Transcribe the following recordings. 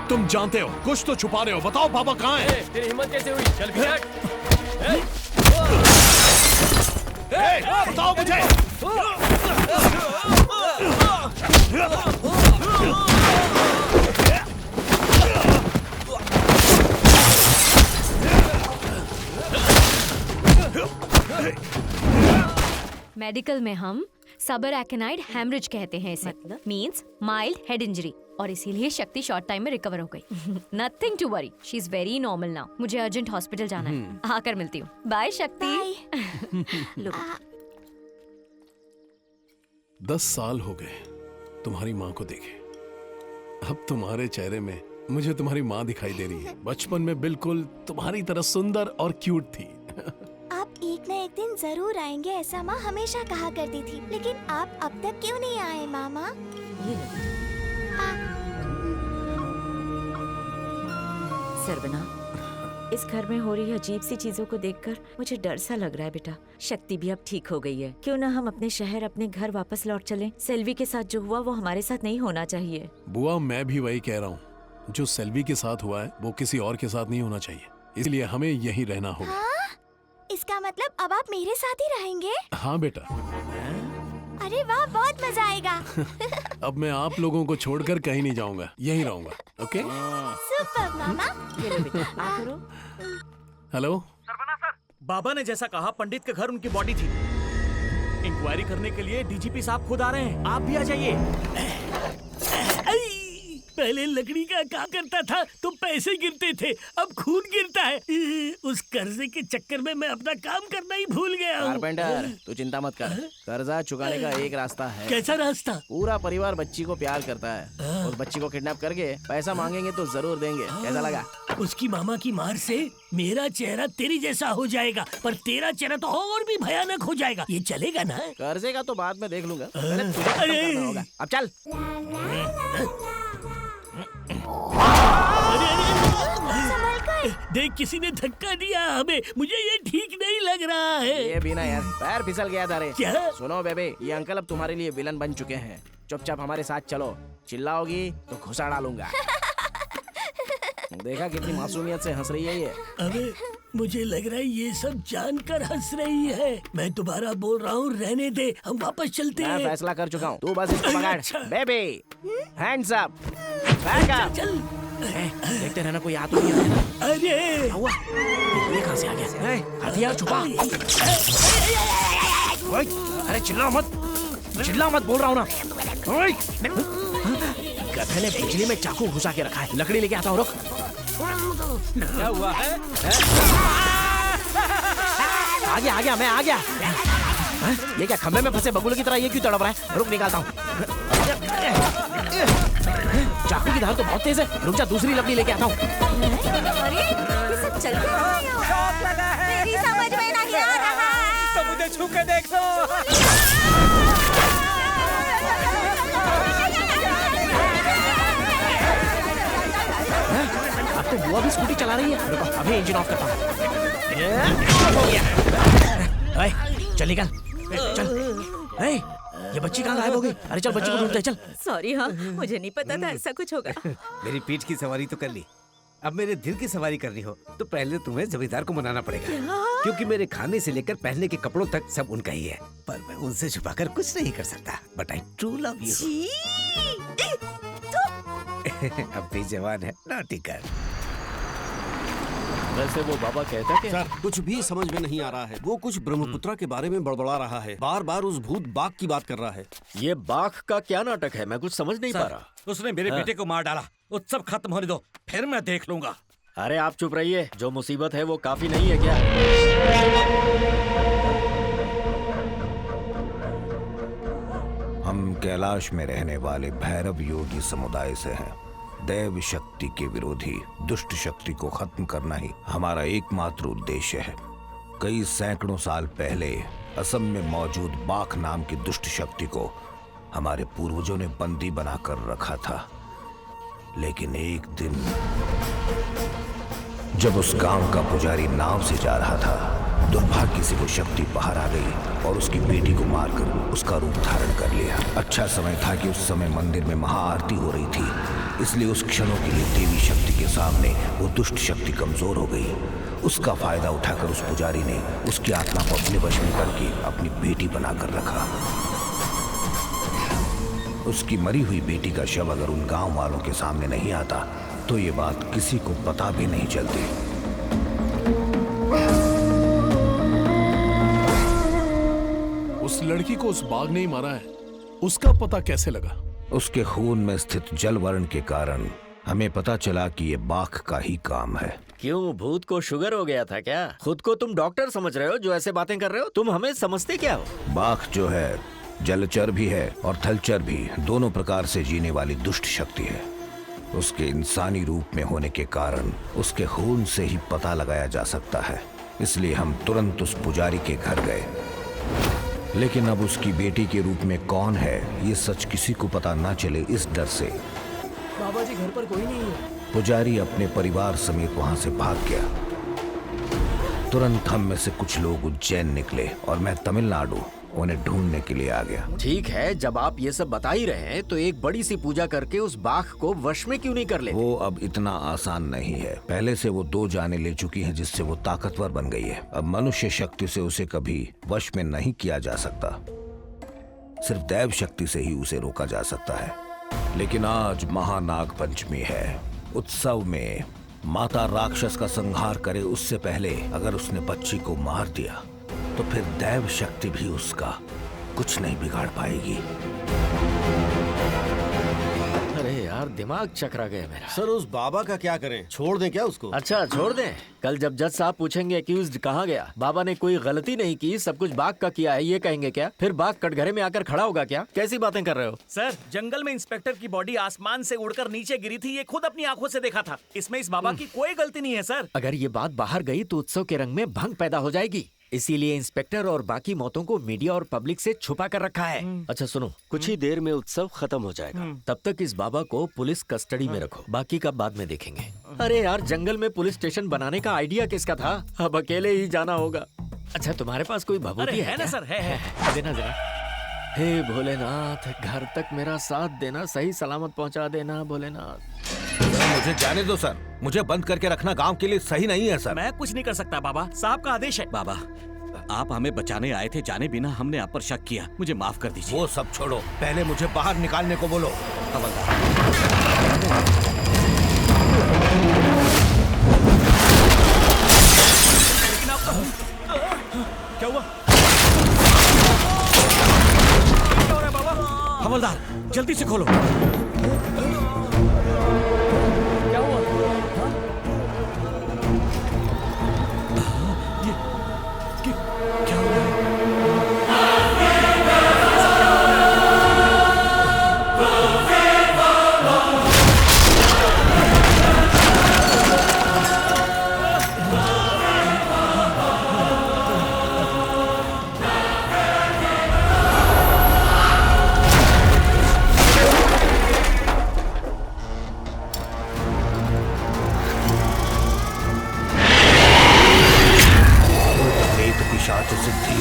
तुम जानते हो, कुछ तो छुपा रहे हो। बताओ पापा कहाँ है? तेरी हिम्मत कैसे हुई? चल भी हट। बताओ मुझे। मेडिकल में हम सबर एक्नाइड हेमरेज कहते हैं इसे। मतलब? मींस माइल्ड हेड इंजरी, और इसीलिए शक्ति शॉर्ट टाइम में रिकवर हो गई। Nothing to worry, she is very normal now. मुझे अर्जेंट हॉस्पिटल जाना है, आकर मिलती हूँ। बाय शक्ति। लो 10 साल हो गए तुम्हारी माँ को देखे। अब तुम्हारे चेहरे में मुझे तुम्हारी माँ दिखाई दे रही है। बचपन में बिल्कुल तुम्हारी तरह सुंदर और क्यूट थी। आप एक न एक दिन जरूर आएंगे, ऐसा माँ हमेशा कहा करती थी। लेकिन आप अब तक क्यों नहीं आए मामा? ये लो। सरवना, इस घर में हो रही अजीब सी चीजों को देखकर मुझे डर सा लग रहा है बेटा। शक्ति भी अब ठीक हो गई है, क्यों ना हम अपने शहर, अपने घर वापस लौट चलें। सेल्वी के साथ जो हुआ वो हमारे साथ नहीं होना चाहिए। बुआ, मैं भी वही कह रहा हूँ। जो सेल्वी के साथ हुआ है वो किसी और के साथ नहीं होना चाहिए, इसलिए हमें यहीं रहना होगा। हाँ? इसका मतलब अब आप मेरे साथ ही रहेंगे? हाँ बेटा। अरे वाह, बहुत मजा आएगा। अब मैं आप लोगों को छोड़कर कहीं नहीं जाऊंगा, यहीं रहूंगा। ओके? सुपर मामा। ये लो बेटा, आ करो। हेलो सरवना सर, बाबा ने जैसा कहा पंडित के घर उनकी बॉडी थी। इंक्वायरी करने के लिए डीजीपी साहब खुद आ रहे हैं, आप भी आ जाइए। पहले लकड़ी का क्या करता था तो पैसे गिरते थे, अब खून गिरता है। उस कर्जे के चक्कर में मैं अपना काम करना ही भूल गया हूँ। कारपेंटर, तू चिंता मत कर, कर्जा चुकाने का एक रास्ता है। कैसा रास्ता? पूरा परिवार बच्ची को प्यार करता है, उस बच्ची को किडनैप करके पैसा मांगेंगे तो जरूर देंगे। कैसा लगा? उसकी मामा की मार से मेरा चेहरा तेरी जैसा हो जाएगा, पर तेरा चेहरा तो और भी भयानक हो जाएगा। ये चलेगा ना? कर्जे का तो बाद में देख लूंगा, पहले तुझे खत्म करना होगा। अब चल। देख, किसी ने धक्का दिया हमें, मुझे ये ठीक नहीं लग रहा है। ये भी ना यार, पैर फिसल गया था रे। क्या? सुनो बेबे, ये अंकल अब तुम्हारे लिए विलन बन चुके हैं। चुपचाप हमारे साथ चलो, चिल्लाओगी तो घुसा डालूंगा। देखा कितनी मासूमियत से हंस रही है ये। अबे, मुझे लग रहा है ये सब जानकर हंस रही है। मैं दोबारा बोल रहा हूँ, रहने दे, हम वापस चलते हैं। मैं फैसला कर चुका हूँ, तू बस इसको पकड़। अच्छा। Baby, hands up, back up. चल। देखते रहना कोई आ तो नहीं रहा है। अरे हुआ, ये कहाँ से आ गया? हथियार छुपा। ओए, अरे चिल्ला मत बोल रहा हूँ ना। ओए, गधे ने बिजली में चाकू घुसा के रखा है। लकड़ी लेके आता हूँ, रुक। क्या हुआ है? आ गया, मैं आ गया। ये क्या खंबे में फंसे बबूल की तरह ये क्यों तड़प रहा है? रुक, निकालता हूँ। चाकू की धार तो बहुत तेज है, रुक जा, दूसरी लकड़ी लेके आता हूँ। अरे ये सब चल क्या रहा है? शॉक लगा है। मेरी समझ में नहीं आ रहा है। तो मुझे छू के देख लो। अब तो बुआ भी स्कूटी चला रही है। रुको, अभी इंजन ऑफ करता हूँ। चल निकल, चल। ये बच्ची कहाँ गायब हो गई? अरे चल, बच्ची को ढूंढते हैं, चल। सॉरी, हाँ मुझे नहीं पता था ऐसा कुछ होगा। मेरी पीठ की सवारी तो कर ली, अब मेरे दिल की सवारी करनी हो तो पहले तुम्हें जमींदार को मनाना पड़ेगा। क्योंकि मेरे खाने से लेकर पहनने के कपड़ों तक सब उनका ही है। पर मैं उनसे छुपाकर कुछ नहीं कर सकता। But I true love you. अब भी जवान है, नॉटी कर। वैसे वो बाबा कहता क्या? सर, कुछ भी समझ में नहीं आ रहा है। वो कुछ ब्रह्मपुत्रा के बारे में बड़बड़ा रहा है, बार बार उस भूत बाघ की बात कर रहा है। ये बाघ का क्या नाटक है? मैं कुछ समझ नहीं पा रहा। उसने मेरे बेटे को मार डाला, उत्सव खत्म होने दो, फिर मैं देख लूंगा। अरे आप चुप रहिए, जो मुसीबत है वो काफी नहीं है क्या? हम कैलाश में रहने वाले भैरव योगी समुदाय से हैं। दैव शक्ति के विरोधी दुष्ट शक्ति को खत्म करना ही हमारा एकमात्र उद्देश्य है। कई सैकड़ों साल पहले असम में मौजूद बाघ नाम की दुष्ट शक्ति को हमारे पूर्वजों ने बंदी बनाकर रखा था। लेकिन एक दिन जब उस गांव का पुजारी नाव से जा रहा था दुर्भाग्य से वो शक्ति बाहर आ गई और उसकी बेटी को मारकर उसका रूप धारण कर लिया। अच्छा समय था कि उस समय मंदिर में महाआरती हो रही थी, इसलिए उस क्षणों के लिए देवी शक्ति के सामने वो दुष्ट शक्ति कमजोर हो गई। उसका फायदा उठाकर उस पुजारी ने उसकी आत्मा को अपने वश में करके अपनी बेटी बनाकर रखा। उसकी मरी हुई बेटी का शव अगर उन गांव वालों के सामने नहीं आता तो ये बात किसी को पता भी नहीं चलती। उस लड़की को उस बाघ ने ही मारा है, उसका पता कैसे लगा? उसके खून में स्थित जल वर्ण के कारण हमें पता चला कि ये बाघ का ही काम है। क्यों, भूत को शुगर हो गया था क्या? खुद को तुम डॉक्टर समझ रहे हो जो ऐसे बातें कर रहे हो? तुम हमें समझते क्या हो? बाघ जो है जलचर भी है और थलचर भी, दोनों प्रकार से जीने वाली दुष्ट शक्ति है। उसके इंसानी रूप में होने के कारण उसके खून से ही पता लगाया जा सकता है, इसलिए हम तुरंत उस पुजारी के घर गए। लेकिन अब उसकी बेटी के रूप में कौन है ये सच किसी को पता ना चले, इस डर से बाबा जी घर पर कोई नहीं है। पुजारी अपने परिवार समेत वहां से भाग गया। तुरंत हम में से कुछ लोग उज्जैन निकले और मैं तमिलनाडु उन्हें ढूंढने के लिए आ गया। ठीक है, जब आप ये सब बता ही रहे हैं तो एक बड़ी सी पूजा करके उस बाघ को वश में क्यों नहीं कर लेते? वो अब इतना आसान नहीं है। पहले से वो 2 जानें ले चुकी हैं जिससे वो ताकतवर बन गई है। अब मनुष्य शक्ति से उसे कभी वश में नहीं किया जा सकता, सिर्फ दैव शक्ति से ही उसे रोका जा सकता है। लेकिन आज महानाग पंचमी है। उत्सव में माता राक्षस का संहार करे उससे पहले अगर उसने बच्ची को मार दिया तो फिर दैव शक्ति भी उसका कुछ नहीं बिगाड़ पाएगी। अरे यार, दिमाग चकरा गया मेरा। सर उस बाबा का क्या करें? छोड़ दें क्या उसको? अच्छा, छोड़ दें। कल जब जज साहब पूछेंगे एक्यूज्ड कहाँ गया, बाबा ने कोई गलती नहीं की, सब कुछ बाघ का किया है, ये कहेंगे क्या? फिर बाघ कटघरे में आकर खड़ा होगा क्या? कैसी बातें कर रहे हो? सर, जंगल में इंस्पेक्टर की बॉडी आसमान से उड़कर नीचे गिरी थी, ये खुद अपनी आंखों से देखा था। इसमें इस बाबा की कोई गलती नहीं है सर। अगर ये बात बाहर गई तो उत्सव के रंग में भंग पैदा हो जाएगी, इसीलिए इंस्पेक्टर और बाकी मौतों को मीडिया और पब्लिक से छुपा कर रखा है। अच्छा सुनो, कुछ ही देर में उत्सव खत्म हो जाएगा, तब तक इस बाबा को पुलिस कस्टडी में रखो, बाकी का बाद में देखेंगे। अरे यार, जंगल में पुलिस स्टेशन बनाने का आइडिया किसका था? अब अकेले ही जाना होगा। अच्छा, तुम्हारे पास कोई भभूति है ना क्या? सर? है। देना जरा। हे भोलेनाथ, घर तक मेरा साथ देना, सही सलामत पहुंचा देना भोलेनाथ। मुझे जाने दो सर, मुझे बंद करके रखना गांव के लिए सही नहीं है सर। मैं कुछ नहीं कर सकता बाबा, साहब का आदेश है। बाबा, आप हमें बचाने आए थे, जाने बिना हमने आप पर शक किया, मुझे माफ कर दीजिए। वो सब छोड़ो, पहले मुझे बाहर निकालने को बोलो। क्या हुआ? क्या हो रहा है बाबा? हवलदार, जल्दी से खोलो। क्या हुआ? क्या हुआ? पिशाच सिद्धि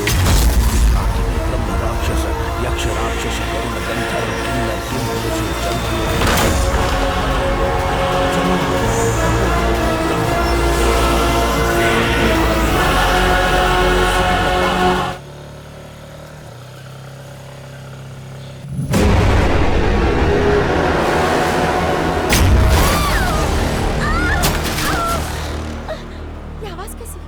ब्रह्म राक्षस यक्ष राक्षस करुण गंधर्व किन्नर किंपुरुष ये आवाज कैसी?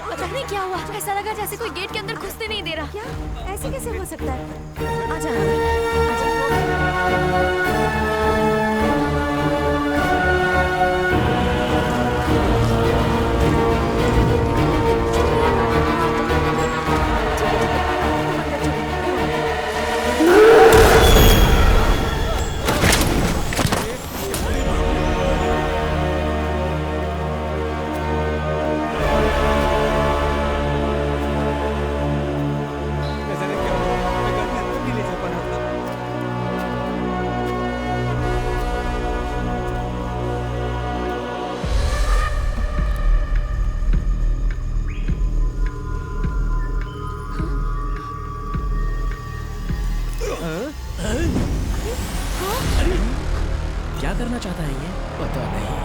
पता नहीं क्या हुआ, ऐसा लगा जैसे कोई गेट के अंदर घुसने नहीं दे रहा। क्या ऐसे कैसे हो सकता है? आजा, चाहता है ये? पता नहीं।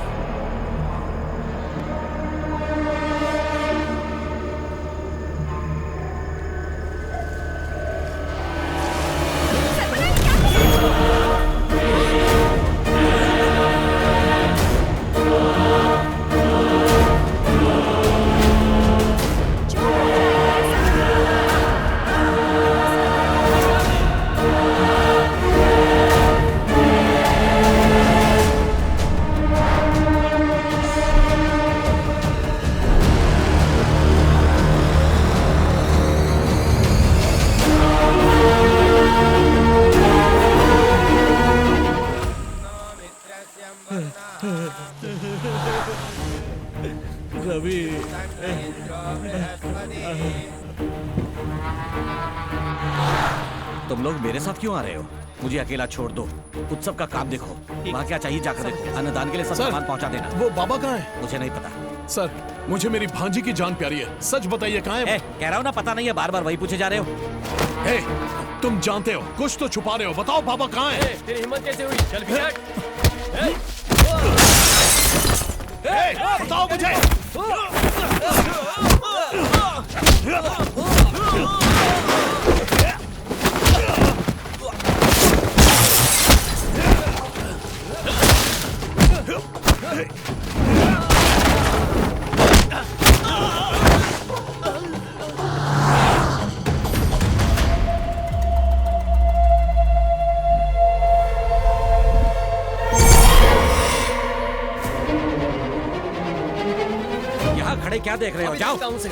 रवि, तुम लोग मेरे साथ क्यों आ रहे हो? मुझे अकेला छोड़ दो। उत्सव का काम देखो। वहाँ क्या चाहिए जाकर देखो। अन्नदान के लिए सब सर, सामान पहुँचा देना। वो बाबा कहाँ है? मुझे नहीं पता। सर, मुझे मेरी भांजी की जान प्यारी है, सच बताइए कहाँ है? कह रहा हूँ ना, पता नहीं है, बार बार वही पूछे जा रहे हो। ए, तुम जानते हो, कुछ तो छुपा रहे हो, बताओ बाबा कहाँ है? तेरी हिम्मत कैसे हुई? चल बताओ मुझे। यहाँ खड़े क्या देख रहे हो? जाओ। आओ इसे।